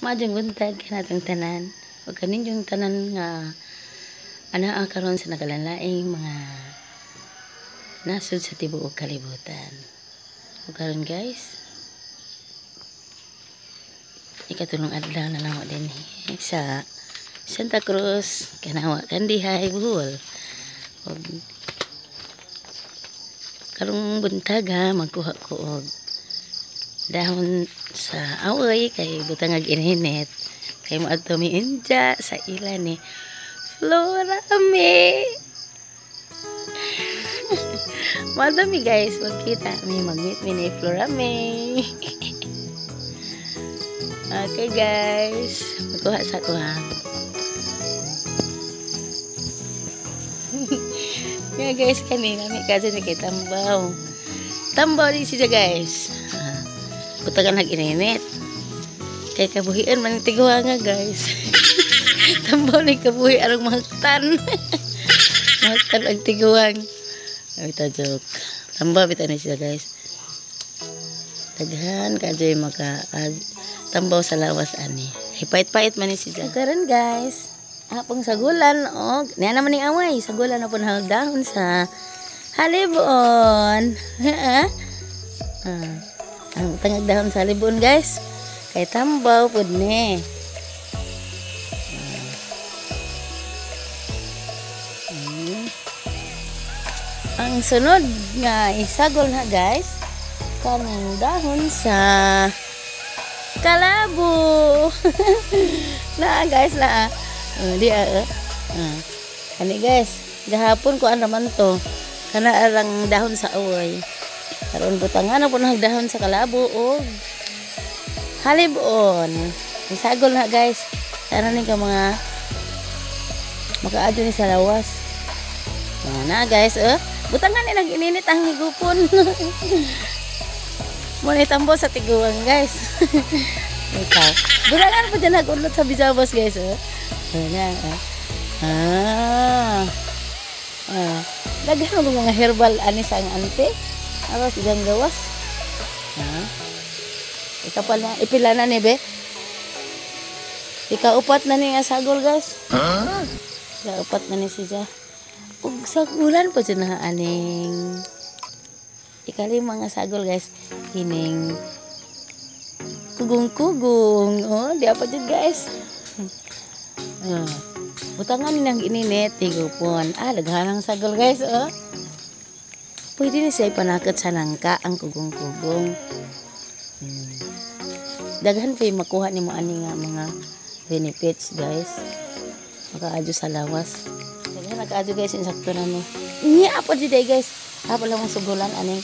Majeng buntag kanatong tanan. Ug kanin yung tanan nga anaa karon sa nagalanlaing mga nasud sa tibuok kalibutan. Ug karon guys, ikatulong adlaw na namo din sa Santa Cruz, Kanawa, Kandihay, Bohol. Ug karong buntag ha, magkuha ko og dahon sa awoy kay butangag ininit kay moadto mi inja sa ila ni Florame. Madami guys, magkita mi mag-meet mi ni Florame. Okay guys, magkuha sa ko ha. Yeah guys, kanina mi kasi ni kay tambaw. Tambaw din siya guys. Butagan nag-ininit. Kay kabuhian man tiguwa nga guys. Tambaw ni kabuhi arong mahagtan. Mahagtan ang tiguwang. Ay ta joke. Tambaw bitaw ni siya guys. Daghan kadyoy maka tambaw sa lawas ani. Hipait-pait man ni siya. Karon guys, apong sagulan og niya naman ning away. Sagulan na po nahagdahon sa halibon. Ang tangag dahon sa libon guys kay tambaw pud ni. Ang sunod nga isagol na guys kaning dahon sa kalabo. Na guys na di ani guys gahapon ko naman to kana arang dahon sa awoy. Karon butangan na po nagdahon sa kalabo o halibon. Isagol na guys. Sana ni ka mga makaadyo ni sa lawas. Na guys, butangan ni nag-ininit ang higupon. Muna itambo sa tiguan guys. Ikaw. Butangan po dyan nag-ulot sa bijabas guys. Lagyan mo mga herbal anis ang ante. Ano silang gawas? Ikapal na, ipila na ni be. Ikaupat na ni asagol guys. Ikaupat na ni siya. Ug sagulan pa dyan na aning ikalima nga sagol guys. Kining kugung-kugung. Oh, di apa dyan guys. Butangan ni nang ininit. Tigupon. Daghanang sagol guys. Oh. Pwede na siya ipanakot sa nangka ang kugong-kugong. Daghan pa yung makuha ni mo ani nga mga benefits guys. Makaadyo sa lawas. Daghan nakaadyo guys, insakto na mo. Niya apa di guys. Apa lang ang sugulan aning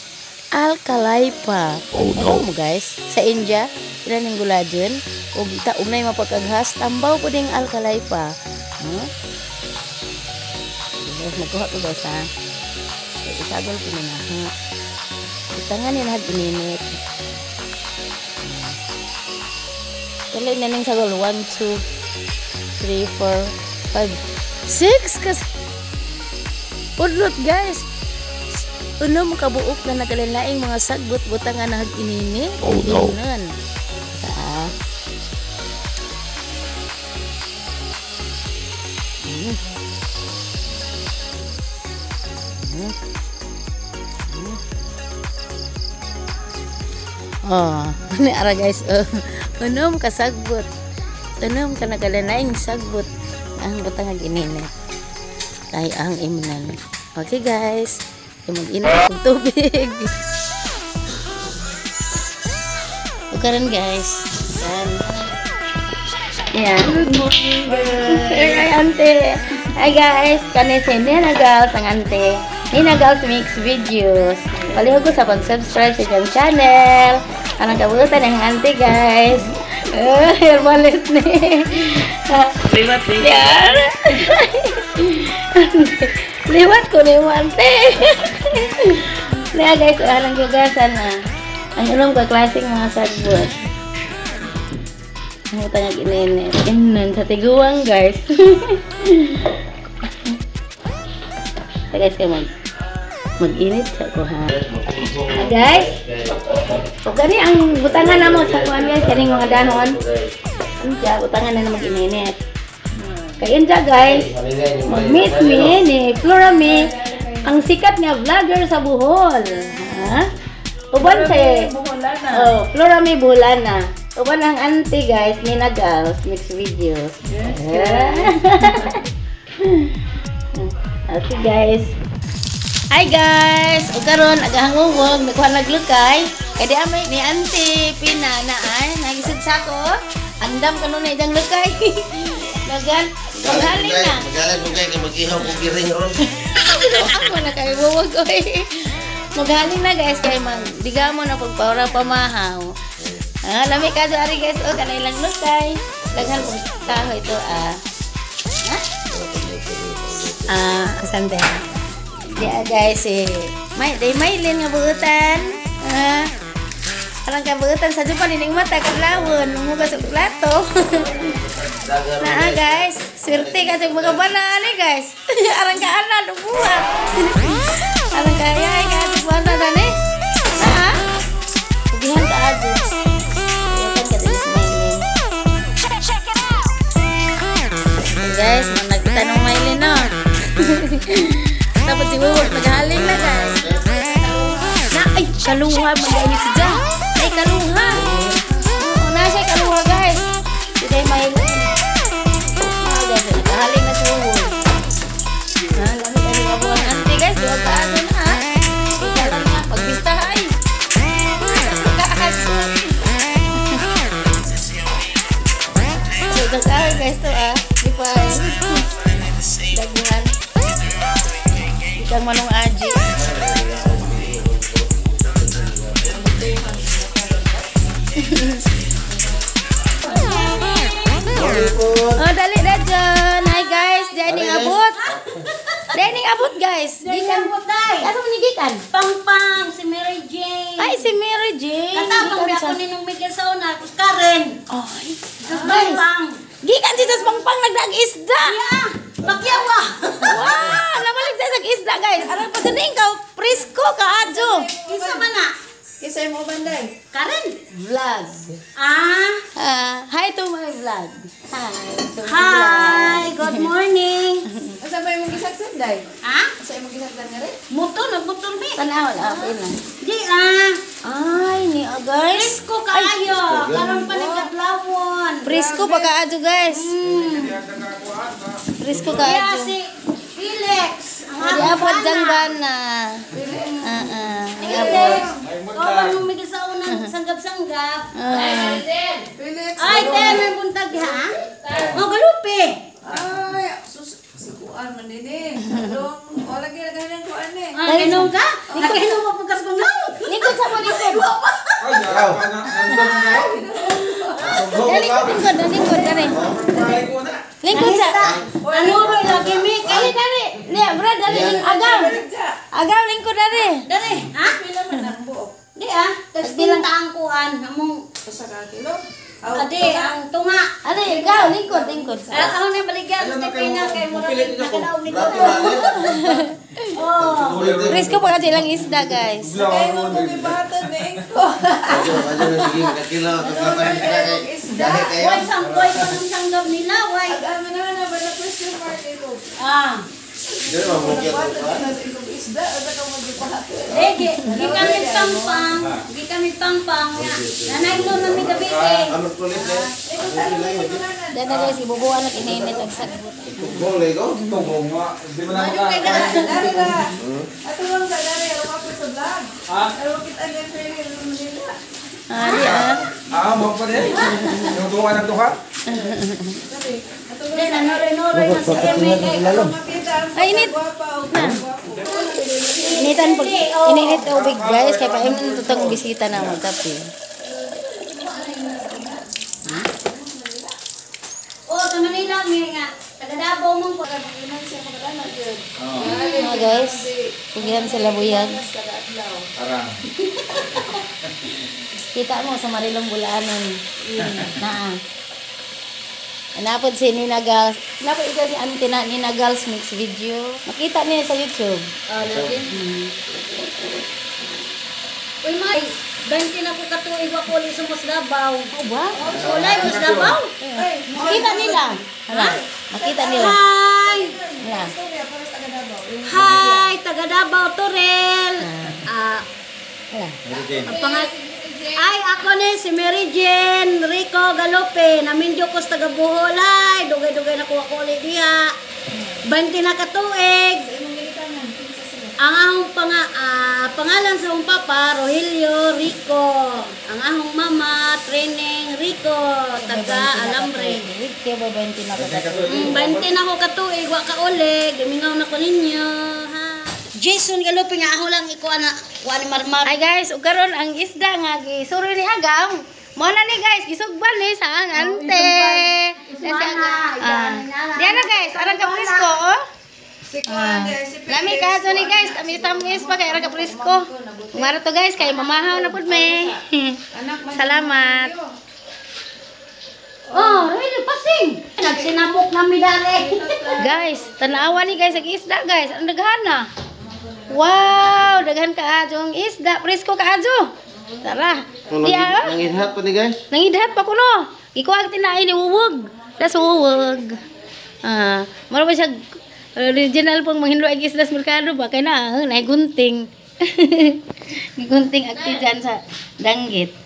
alkalaypa. Oh mo guys. Sa India, ilan yung gulajon. O kita umay mapagaghas. Tambaw po ding alkalaypa. Magkuha ko guys ha. Isagol po na itangan nila gininit. Kailan na ning sagol 1, 2, 3, 4, 5, 6 kasi udlot guys. Uno mo kabuok na nagalain mga sagbot butangan na gininit. Oh no. Ni ara guys, unom ka sagbot. Unom ka nagalanayng sagbot ang butang gininit. Kay ang imunan. Okay guys, mag-init ng tubig. Karon guys. Yan. Good morning guys. Hi ante. Hi guys, kani si Ninagal sang ante. Ninagal mix videos. Palihog ko sa pag-subscribe sa inyong channel. Anong kabutan ng ante guys. Herbalis ni. Liwat ni. Yan. Liwat ko ni mo ante. Kaya guys, alang gugasan na. Ang ulong ka klaseng mga sagbot. Ang utang ininit. Inan sa tiguang guys. So guys, kayo mag-init sa kuha. Guys, o gani ang butangan na mo sa kuhan guys, kaning mga dahon. Anja, utangan na mag-ininit. Kaya anja guys, mag-meet me ni Florami, ang sikat nga vlogger sa Bohol. Ha? Uban si Florami Buholana. Uban ang auntie guys, ni Nagals, mixed videos. Okay guys. Hi guys! O karon agahangungog, nakuha naglukay. Kaya di amay ni auntie Pina na ay, nagisod sa ko. Andam ka nun na idang lukay. Nagan, maghaling na. Magalan mo kayo, mag-ihaw ko giring ron. Ako na kayo, buwag ko eh. Maghaling na guys, kaya diga mo na pagpawara pamahaw. Lami ka doon ari guys, o kanay lang lukay. Daghan po kaho ito asante. Dia guys mailin nga buutan. Parang kabuutan sa Japan ining mata kadlawon muga sa plato. Nah guys, swerte ka sa mga bana ni guys. Arang ka ana buhat. Arang kaya ka buhat na ni. Ugihan ka aja. Kan ka din mailin. Guys, managtan ng mailin no. Dapat si Wuwag naghaling na guys. Ay, kaluha mag-aini si Jah. Ay, kaluha. Na siya kaluha guys. Hindi may guys, naghaling na si Wuwag. Lamig ang kabuhan auntie guys. Duwag ka ano na Ikalan nga, pagbista ay. Magkaaso. Duwag ka guys to Di pa daguhan. Ikang manong aji. Dali na dyan. Hi guys, dining abot. Dining abot guys. Gikan po tay. Asa mo nigikan? Pang si Mary Jane. Ay, si Mary Jane. Katapang Gikan ako sa- ninong Miguel sa una. Karen. Ay, Pang. gikan si Jas Pangpang nagdag-isda. Yeah. Bakyawa. Wow, nabalik sa isda guys. Aral pa din ikaw, presko ka adjo. Isa man na. Kisay mo banday. Karen. Vlog. Hi to my vlog. Hi to my Hi. vlog. Good morning. Asa ba yung gisagsan day? Ha? Asa yung gisagsan nga rin? Motor nagmotor mi. Tanaw na, okay na. Di Ay, ni guys. Presko kaayo. Karon pa ni kadlawon. Presko pa ka adjo guys. Presko ka Kaya adjo. si Felix. Ang Di akong apod bana. janggana. Ni Felix. apod. Kawan mo Miguel sa una. Sanggap-sanggap. Ah. Ay, tayo may buntag ha? Mga galupi. Ay, si Kuan man din eh. O, lagi ng Kuan eh. Inom ka? Nakinom mo pagkas kong lang. Likod sa mo likod. Ikaw. Likod, likod dali. Lingkod sa. Nanuroy lagi mi. Dali dali. Liya, bro, dali agaw. Agaw lingkod dali. Dari, ha? Pila man ang buok. Di tapos pinta ang kuan. Among, Sa kakilo. adi, ang tunga. Ali, agaw lingkod, lingkod. Ako na baligyan sa Pina kay Murag nakadaw ni ko. Oh. Presko pa kasi lang isda guys. Kaya mo kumibatan na ko. Ajo na sige, kakilaw, kaklatan ka kay. Dahil kayo. Why sangkoy ko ng sanggap nila? Why? Ano naman na ba na question mark ito? Di ba mo kaya Kumibatan to? na sa ikong isda. Ano ka magipahatan? Di kami pampang nga. Nanay mo na may gabi eh. Ano tulis eh? Dan na guys, ibubuan at ininit ang sagbot. Boleh ko? Dari na. Ato lang sa dari. Ano ka sa vlog? Ano kita niya pwede naman nila. Ali Mau pa din. Yung tuwa ng tuha. Then nanore-nore na sa kami kay Makita ang Ay, init. guwapa o guwapo. Initan pag ininit tubig guys, kaya pa yung tutang bisita na magkape. Oh, sa Manila mi nga. Taga-Davao mong ko naman siya magdano gyud. Mga guys, pugihan sila buyag. Arang. Kita mo sa Marilong Bulaanon. Naa. Napod si Nina Gals. Napod ito si Auntie na Nina Gals mix video. Makita niya sa YouTube. Oh, natin. Uy, May, 20 na ko katuig ako ulit sa Musdabaw. Oh, ba? Ulay, Musdabaw? Makita nila. Hala, makita nila. Hi! Hala. Istorya, para sa Tagadabaw. Hi, taga Davao, Torel. Hala. Ang ay, ako ni si Mary Jane Rico Galope. Namindyo ko sa taga Buholay. Dugay-dugay na kuha ko ulit diha. 20 na katuig. Ang ahong pangalan sa akong papa, Rogelio Rico. Ang ahong mama, Training Rico, taga Alambre. Kaya ba 20 na kagatuloy? 20 na ko katuig, wa ka ulig. Gamingaw na ko ninyo. Ha? Jason Galope nga ako lang ikuha na kuha ni Marmar. Ay guys, ug karon ang isda nga gisuro ni Agaw. Mo na ni guys, gisugban ni sa ang ante. Diyan na guys, arang ka presko oh. Si Kuan, si Lami ka to ni guys, tamis pa kay arang ka presko. Mara to guys, kay mamahaw na pud me. Salamat. Oh, really pasing. Nagsinabok na mi dare. Guys, tanawa ni guys ang isda guys. Ang daghana. Wow, daghan ka adyo ang isda, presko ka adyo. Tara. Diya. Nangidhat pa ni guys. Nangidhat pa kuno. Ikuha tinaay ni uwog. Das uwog. Mara ba siya original pang manghinlo ang isda sa merkado ba kay na gunting. Gunting akti dyan sa danggit.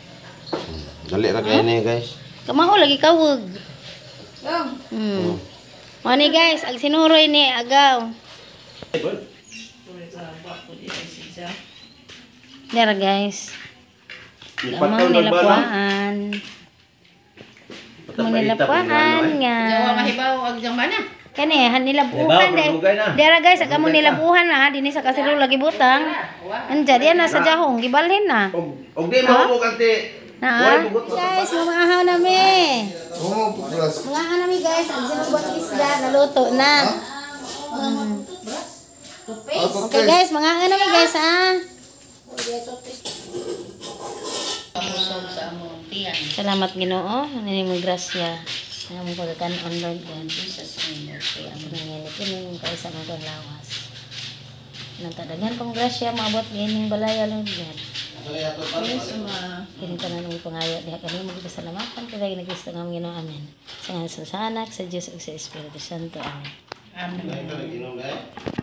Dali ra kay ni guys. Kamao lagi kawog. Yung. Mo ni guys, ang sinuroy ni Agaw. Dara guys. Amang nilapuan. Amang nilapuan nga. Kani han nilabuhan dai. Dara guys, agamon nilabuhan na dinhi sa kasiro lagi butang. Anja diyan na sa jahong gibalhin na. Og di mo kanti. Na. Guys, mamahaw na mi. Oh, plus. Mamahaw na mi guys, ang sinubang isda naluto na. Okay guys, mga ano mi guys ha. Salamat Ginoo, ani mo grasya. Ang mo pagkaon Lord God Jesus name. Kaya ang nangyayari kini kay sa mga lawas. Nang tadagan pang grasya maabot gining balaya Lord God. Kini tanan mo pangayo diha kani mo gipasalamatan kay nagista nga Ginoo amen. Sa ngalan sa Anak sa Dios ug sa Espiritu Santo amen. Amen.